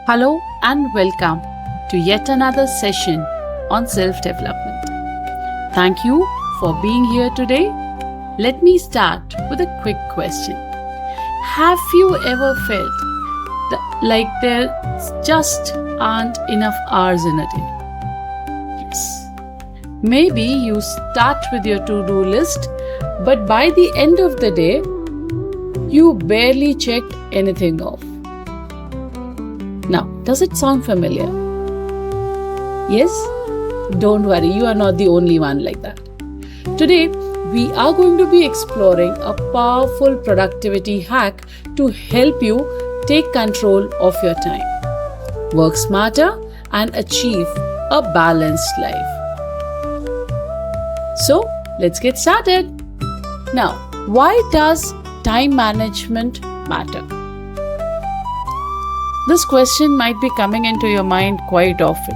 Hello and welcome to yet another session on self-development. Thank you for being here today. Let me start with a quick question. Have you ever felt like there just aren't enough hours in a day? Yes. Maybe you start with your to-do list, but by the end of the day, you barely checked anything off. Now, does it sound familiar? Yes? Don't worry, you are not the only one like that. Today, we are going to be exploring a powerful productivity hack to help you take control of your time, work smarter, and achieve a balanced life. So, let's get started. Now, why does time management matter? This question might be coming into your mind quite often.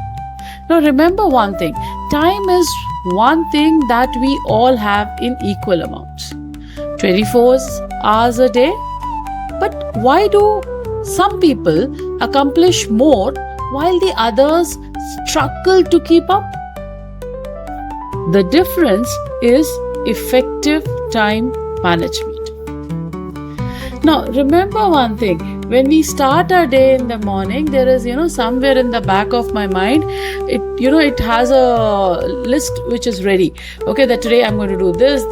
Now remember one thing, time is one thing that we all have in equal amounts. 24 hours a day. But why do some people accomplish more while the others struggle to keep up? The difference is effective time management. Now remember one thing, when we start our day in the morning, there is somewhere in the back of my mind, it has a list which is ready. Okay, that today I'm going to do this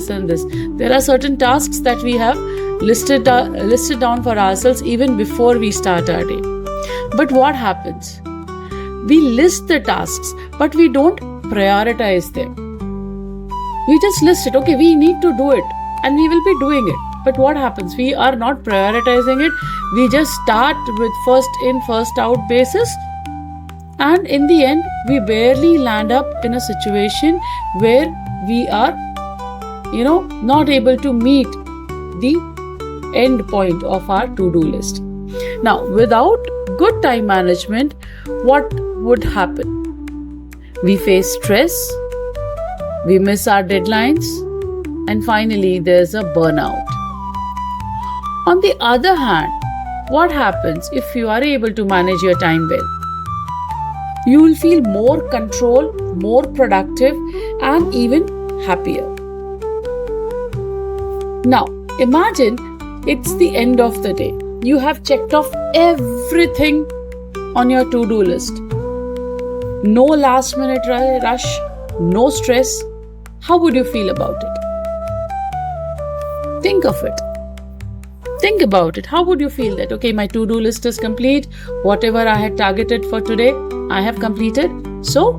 and this. There are certain tasks that we have listed down for ourselves even before we start our day. But what happens? We list the tasks, but we don't prioritize them. We just list it. Okay, we need to do it and we will be doing it. But what happens? We are not prioritizing it. We just start with first in, first out basis. And in the end, we barely land up in a situation where we are, not able to meet the end point of our to-do list. Now, without good time management, what would happen? We face stress, we miss our deadlines, and finally, there's a burnout. On the other hand, what happens if you are able to manage your time well? You will feel more control, more productive, and even happier. Now, imagine it's the end of the day. You have checked off everything on your to-do list. No last minute rush, no stress. How would you feel about it? Think of it. Think about it. How would you feel that, okay, my to-do list is complete. Whatever I had targeted for today, I have completed. So,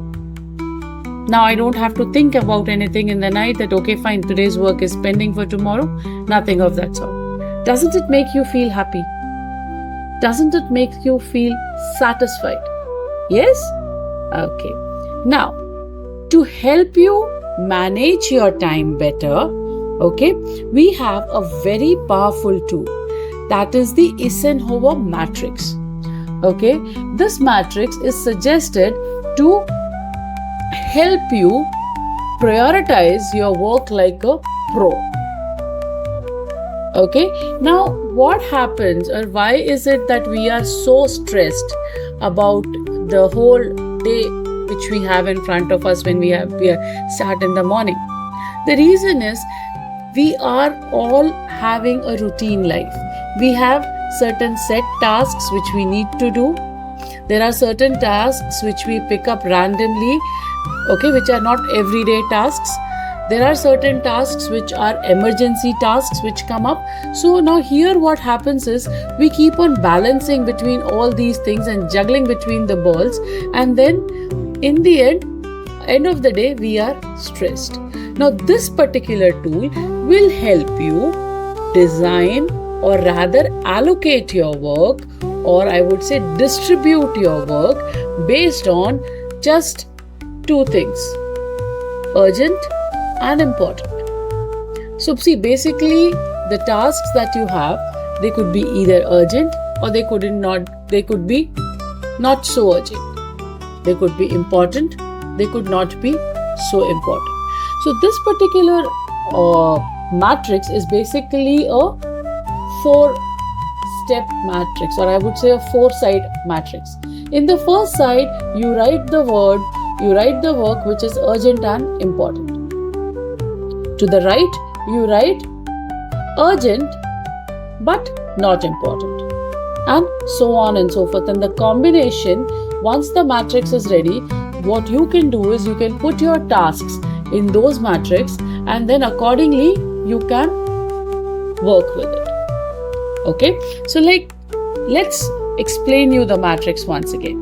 now I don't have to think about anything in the night that, okay, fine, today's work is pending for tomorrow. Nothing of that sort. Doesn't it make you feel happy? Doesn't it make you feel satisfied? Yes? Okay. Now, to help you manage your time better, okay, we have a very powerful tool, that is the Eisenhower matrix. Okay, this matrix is suggested to help you prioritize your work like a pro. Okay, now what happens, or why is it that we are so stressed about the whole day which we have in front of us when we start in the morning? The reason is, we are all having a routine life. We have certain set tasks which we need to do. There are certain tasks which we pick up randomly, okay, which are not everyday tasks. There are certain tasks which are emergency tasks which come up. So now here what happens is, we keep on balancing between all these things and juggling between the balls, and then in the end of the day, we are stressed. Now, this particular tool will help you design, or rather allocate your work, or I would say distribute your work based on just two things: urgent and important. So see, basically the tasks that you have, they could be either urgent or they could be not so urgent. They could be important, they could not be so important. So this particular matrix is basically a 4 step matrix, or I would say a 4-side matrix. In the first side, you write the work which is urgent and important. To the right, you write urgent but not important, and so on and so forth. And the combination, once the matrix is ready, what you can do is you can put your tasks in those matrix, and then accordingly you can work with it. Okay, so let's explain you the matrix once again.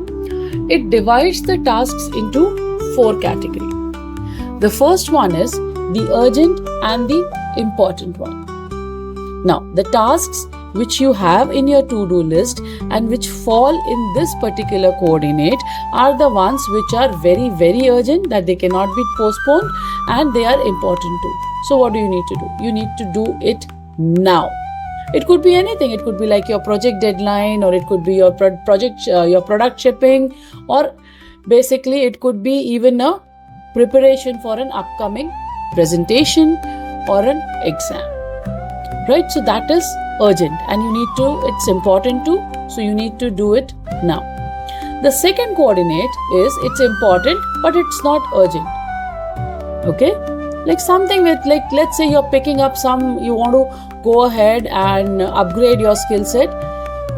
It divides the tasks into 4 categories. The first one is the urgent and the important one. Now, the tasks which you have in your to-do list and which fall in this particular coordinate are the ones which are very, very urgent, that they cannot be postponed, and they are important too. So what do you need to do? You need to do it now. It could be anything. It could be like your project deadline, or it could be your your product shipping, or basically it could be even a preparation for an upcoming presentation or an exam. Right? So that is urgent, and it's important too, so you need to do it now. The second coordinate is it's important but it's not urgent. Okay? Like something with, like, let's say you're picking up you want to go ahead and upgrade your skill set.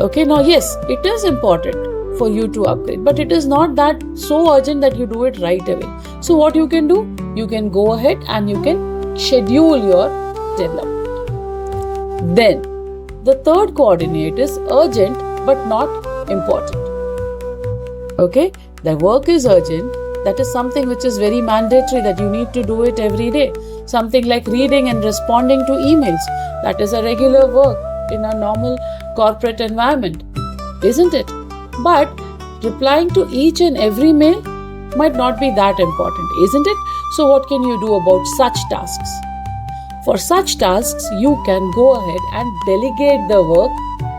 Okay, now yes, it is important for you to upgrade, but it is not that so urgent that you do it right away. So what you can do? You can go ahead and you can schedule your development. Then the third coordinate is urgent but not important. Okay, the work is urgent. That is something which is very mandatory, that you need to do it every day. Something like reading and responding to emails. That is a regular work in a normal corporate environment, isn't it? But replying to each and every mail might not be that important, isn't it? So what can you do about such tasks? For such tasks, you can go ahead and delegate the work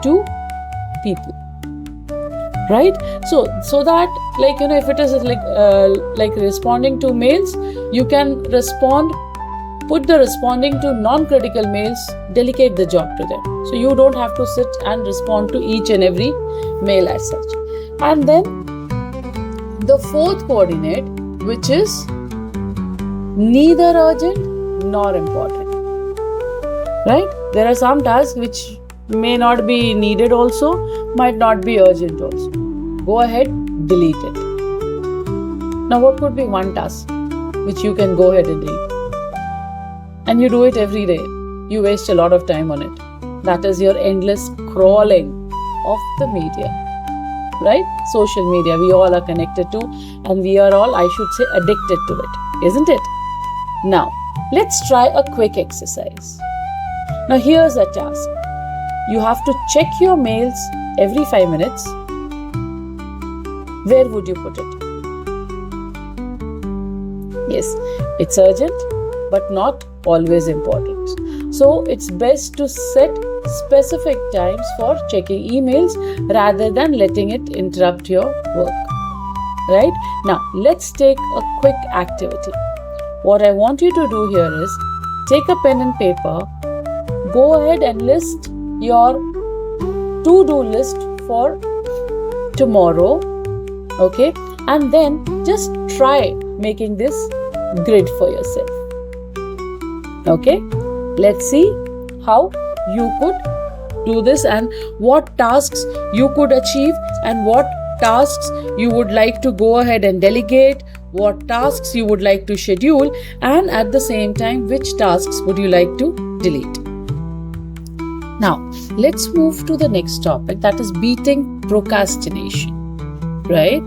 to people. Right? So that, like, if it is like responding to mails, you can put the responding to non-critical mails, delegate the job to them. So you don't have to sit and respond to each and every mail as such. And then the fourth coordinate, which is neither urgent nor important. Right? There are some tasks which may not be needed also, might not be urgent also. Go ahead, delete it. Now what could be one task which you can go ahead and delete? And you do it every day. You waste a lot of time on it. That is your endless scrolling of the media. Right? Social media, we all are connected to, and we are all, I should say, addicted to it, isn't it? Now, let's try a quick exercise. Now here's a task. You have to check your mails every 5 minutes. Where would you put it? Yes, it's urgent but not always important. So it's best to set specific times for checking emails rather than letting it interrupt your work. Right? Now let's take a quick activity. What I want you to do here is take a pen and paper, go ahead and list your to-do list for tomorrow, okay, and then just try making this grid for yourself. Okay, let's see how you could do this and what tasks you could achieve and what tasks you would like to go ahead and delegate, what tasks you would like to schedule, and at the same time which tasks would you like to delete. Now, let's move to the next topic, that is beating procrastination. Right?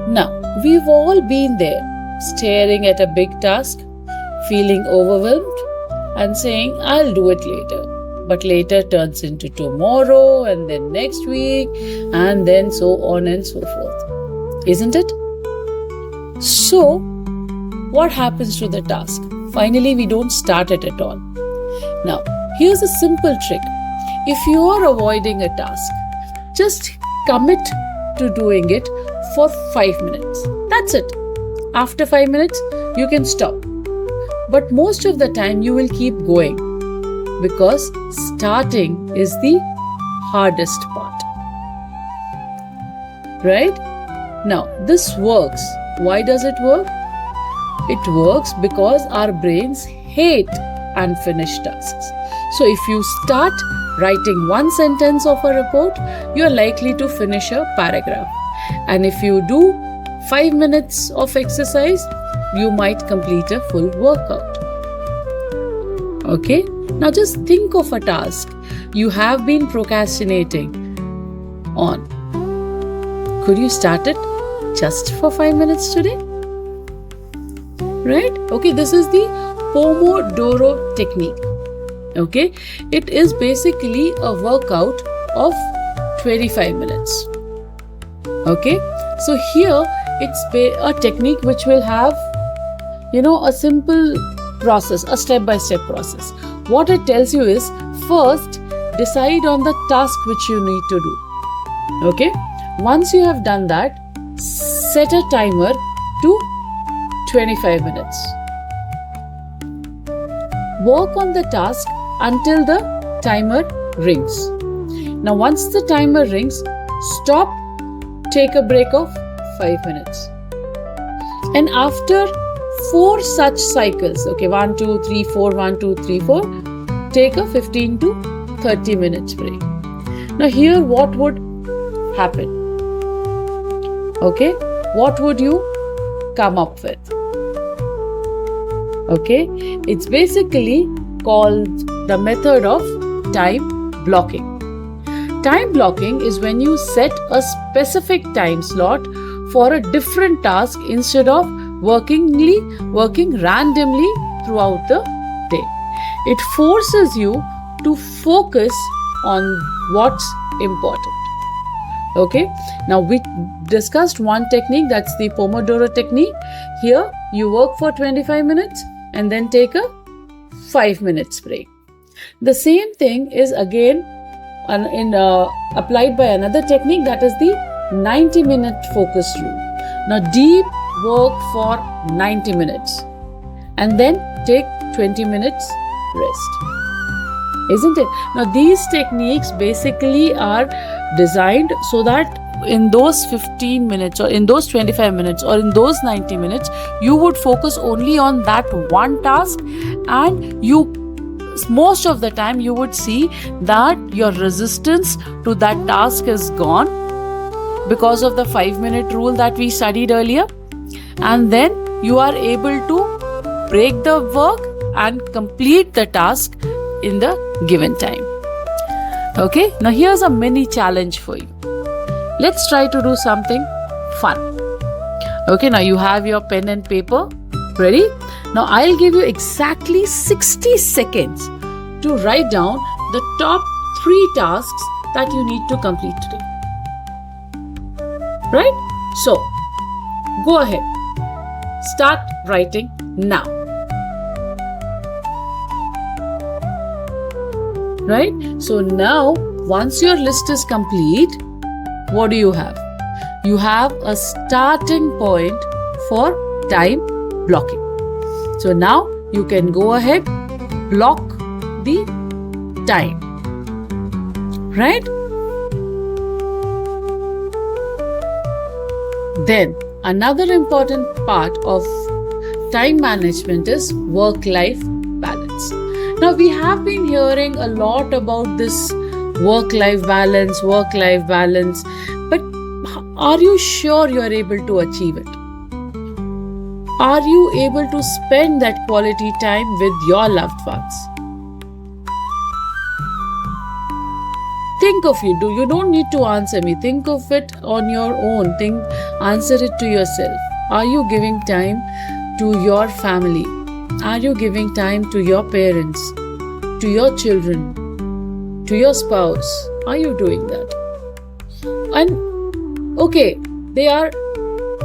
Now, we've all been there, staring at a big task, feeling overwhelmed and saying, I'll do it later. But later turns into tomorrow and then next week and then so on and so forth. Isn't it? So, what happens to the task? Finally, we don't start it at all. Now, here's a simple trick. If you are avoiding a task, just commit to doing it for 5 minutes. That's it. After 5 minutes, you can stop. But most of the time, you will keep going because starting is the hardest part. Right? Now, this works. Why does it work? It works because our brains hate unfinished tasks. So, if you start writing one sentence of a report, you are likely to finish a paragraph. And if you do 5 minutes of exercise, you might complete a full workout. Okay? Now, just think of a task you have been procrastinating on. Could you start it just for 5 minutes today? Right? Okay, this is the Pomodoro technique. Okay, it is basically a workout of 25 minutes. Okay, so here it's a technique which will have, a simple process, a step-by-step process. What it tells you is, first decide on the task which you need to do. Okay, once you have done that, set a timer to 25 minutes. Work on the task until the timer rings. Now, once the timer rings, stop, take a break of 5 minutes. And after 4 such cycles, okay, 1, 2, 3, 4, 1, 2, 3, 4, take a 15 to 30 minutes break. Now, here what would happen? Okay, what would you come up with? Okay, it's basically called the method of time blocking. Time blocking is when you set a specific time slot for a different task instead of working randomly throughout the day. It forces you to focus on what's important. Okay, now we discussed one technique, that's the Pomodoro technique. Here you work for 25 minutes and then take a 5 minutes break. The same thing is again applied by another technique, that is the 90-minute focus rule. Now, deep work for 90 minutes and then take 20 minutes rest. Isn't it? Now, these techniques basically are designed so that in those 15 minutes or in those 25 minutes or in those 90 minutes, you would focus only on that one task, and most of the time you would see that your resistance to that task is gone because of the 5-minute rule that we studied earlier, and then you are able to break the work and complete the task in the given time. Okay, now here's a mini challenge for you. Let's try to do something fun. Okay, now you have your pen and paper ready. Now I'll give you exactly 60 seconds to write down the top 3 tasks that you need to complete today. Right? So, go ahead. Start writing now. Right? So now, once your list is complete, what do you have? You have a starting point for time blocking. So now you can go ahead, block the time. Right? Then another important part of time management is work-life balance. Now, we have been hearing a lot about this work-life balance, but are you sure you are able to achieve it? Are you able to spend that quality time with your loved ones? Think of it. You don't need to answer me. Think of it on your own. Answer it to yourself. Are you giving time to your family? Are you giving time to your parents, to your children, to your spouse? Are you doing that? And okay, they are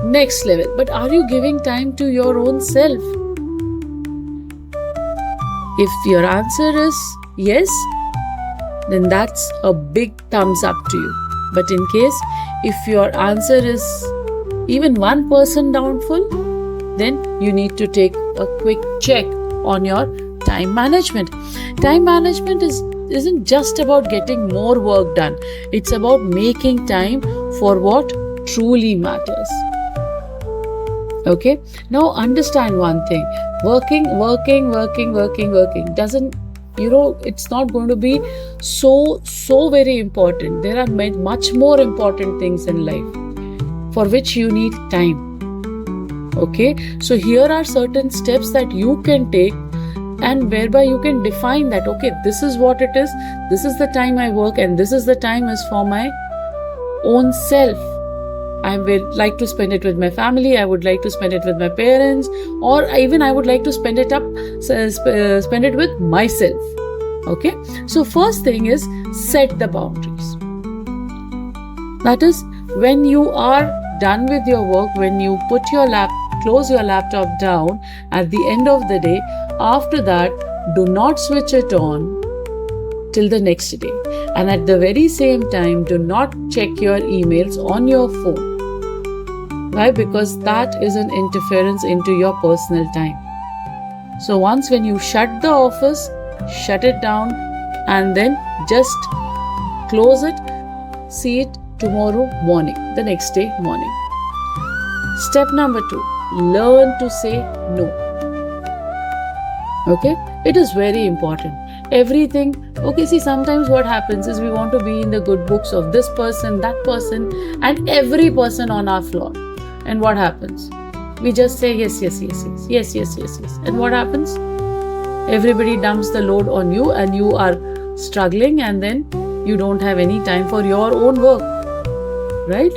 next level, but are you giving time to your own self? If your answer is yes, then that's a big thumbs up to you. But in case if your answer is even 1% doubtful, then you need to take a quick check on your time management. Time management is isn't just about getting more work done. It's about making time for what truly matters. Okay, now understand one thing. Working doesn't, it's not going to be so very important. There are much more important things in life for which you need time. Okay, so here are certain steps that you can take, and whereby you can define that, okay, this is what it is, this is the time I work, and this is the time is for my own self. I would like to spend it with my family, I would like to spend it with my parents, or even I would like to spend it with myself. Okay, so first thing is set the boundaries. That is, when you are done with your work, when you close your laptop down at the end of the day, after that, do not switch it on till the next day. And at the very same time, do not check your emails on your phone. Why? Because that is an interference into your personal time. So once when you shut the office, shut it down, and then just close it, see it tomorrow morning, the next day morning. Step number 2, learn to say no. Okay, it is very important. Everything, okay, see, sometimes what happens is we want to be in the good books of this person, that person, and every person on our floor. And what happens? We just say yes. And what happens? Everybody dumps the load on you, and you are struggling, and then you don't have any time for your own work, right?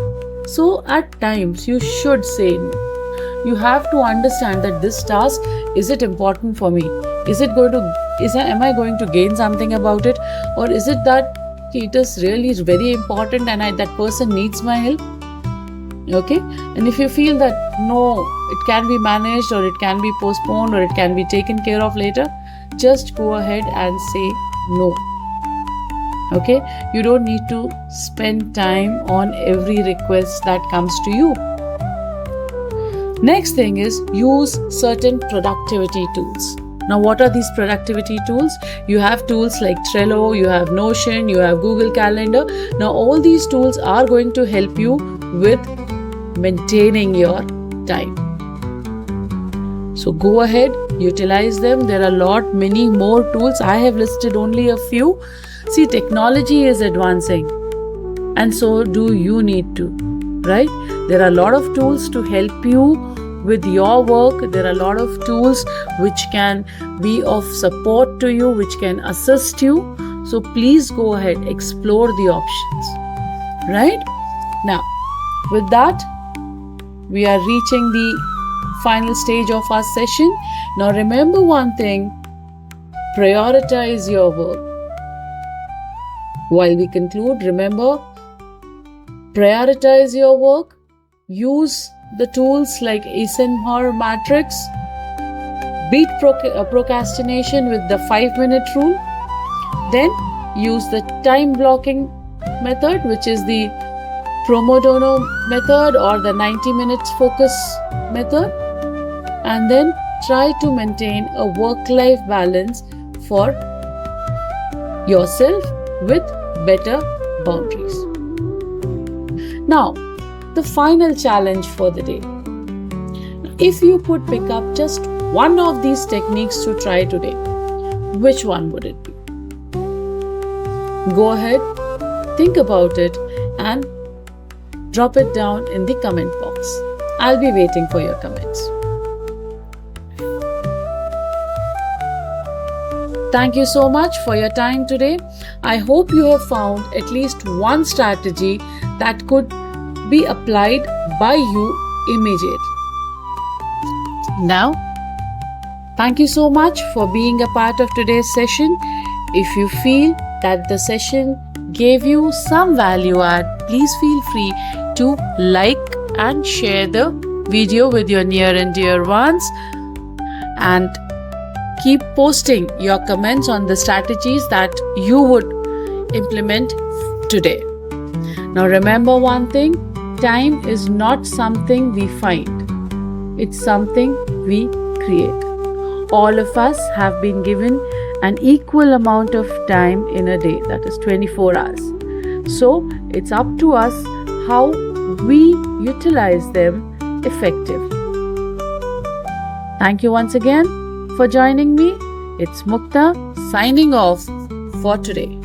So at times you should say no. You have to understand that this task, is it important for me? Am I going to gain something about it? Or is it that it is really very important and that person needs my help? Okay, and if you feel that no, it can be managed, or it can be postponed, or it can be taken care of later, just go ahead and say no. Okay, you don't need to spend time on every request that comes to you. Next thing is, use certain productivity tools. Now, what are these productivity tools? You have tools like Trello, you have Notion, you have Google Calendar. Now, all these tools are going to help you with maintaining your time. So go ahead, utilize them. There are many more tools. I have listed only a few. See, technology is advancing, and so do you need to, right? There are a lot of tools to help you with your work. There are a lot of tools which can be of support to you, which can assist you. So please go ahead, explore the options, right? Now, with that, we are reaching the final stage of our session. Now remember one thing, prioritize your work. While we conclude, remember, prioritize your work. Use the tools like Eisenhower matrix. Beat procrastination with the 5-minute rule. Then use the time blocking method, which is the Pomodoro method or the 90 minutes focus method. And then try to maintain a work-life balance for yourself with better boundaries. Now, the final challenge for the day. If you could pick up just one of these techniques to try today, which one would it be? Go ahead, think about it, and drop it down in the comment box. I'll be waiting for your comments. Thank you so much for your time today. I hope you have found at least one strategy that could be applied by you immediately. Now, thank you so much for being a part of today's session. If you feel that the session gave you some value add, please feel free to like and share the video with your near and dear ones, and keep posting your comments on the strategies that you would implement today. Now remember one thing, time is not something we find, it's something we create. All of us have been given an equal amount of time in a day, that is 24 hours. So it's up to us how we utilize them effectively. Thank you once again for joining me. It's Mukta signing off for today.